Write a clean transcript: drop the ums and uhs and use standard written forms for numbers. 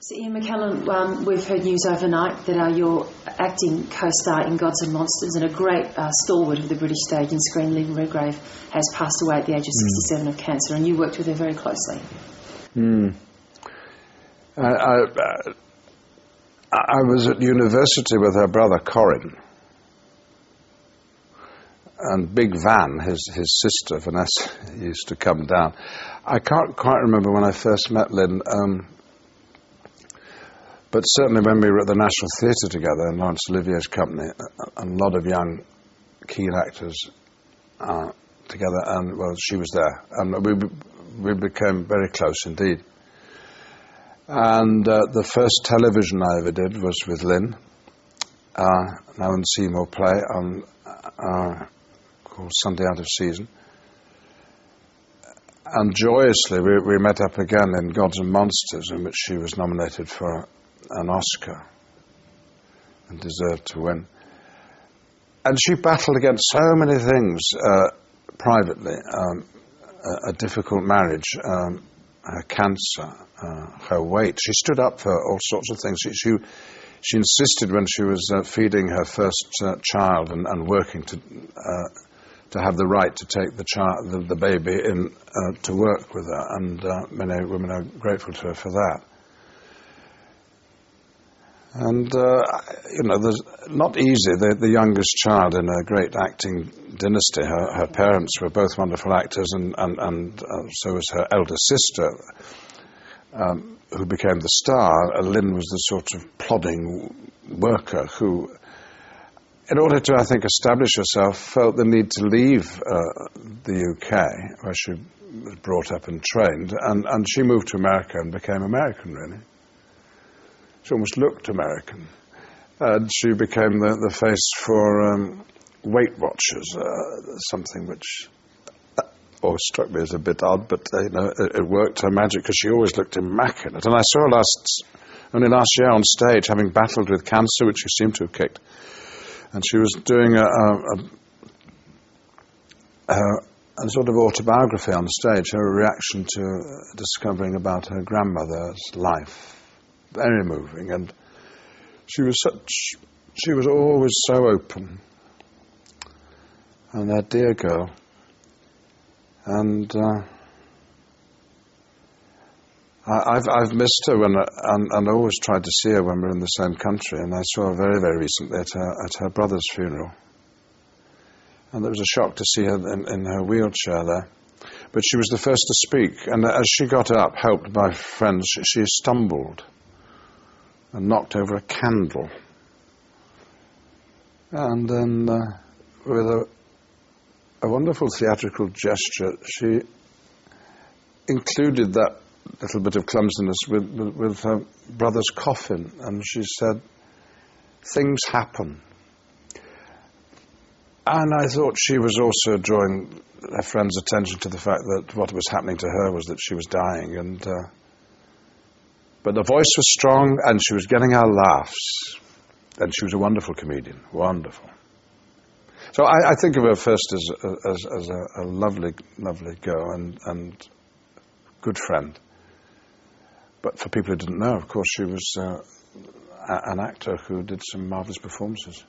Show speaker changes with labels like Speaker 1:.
Speaker 1: So Ian McKellen, we've heard news overnight that your acting co-star in Gods and Monsters and a great stalwart of the British stage and screen, Lynn Redgrave, has passed away at the age of 67 of cancer, and you worked with her very closely.
Speaker 2: I was at university with her brother Corin, and Big Van, his sister Vanessa, used to come down. I can't quite remember when I first met Lynn, but certainly when we were at the National Theatre together in Laurence Olivier's company, a lot of young, keen actors together, and well, she was there, and we became very close indeed. And the first television I ever did was with Lynn, an Alan Seymour play called Sunday Out of Season. And joyously we met up again in Gods and Monsters, in which she was nominated for an Oscar and deserved to win. And she battled against so many things privately, a difficult marriage, her cancer, her weight. She stood up for all sorts of things. She insisted when she was feeding her first child and working to have the right to take the baby in to work with her, and many women are grateful to her for that. And, there's not easy. The youngest child in a great acting dynasty. Her parents were both wonderful actors, and so was her elder sister, who became the star. Lynn was the sort of plodding worker who, in order to, I think, establish herself, felt the need to leave the UK, where she was brought up and trained, and she moved to America and became American, really. She almost looked American. And she became the face for Weight Watchers, something which always struck me as a bit odd, but it worked her magic, because she always looked immaculate. And I saw her only last year on stage, having battled with cancer, which she seemed to have kicked. And she was doing a sort of autobiography on stage, her reaction to discovering about her grandmother's life. Very moving, and she was always so open, and that dear girl. And I've missed her and I always tried to see her when we're in the same country, and I saw her very, very recently at her brother's funeral, and it was a shock to see her in her wheelchair there. But she was the first to speak, and as she got up, helped by friends, she stumbled and knocked over a candle. And then, with a wonderful theatrical gesture, she included that little bit of clumsiness with her brother's coffin, and she said, "Things happen." And I thought she was also drawing her friend's attention to the fact that what was happening to her was that she was dying, and but the voice was strong, and she was getting our laughs, and she was a wonderful comedian, wonderful. So I think of her first as a lovely, lovely girl and good friend. But for people who didn't know, of course, she was an actor who did some marvellous performances.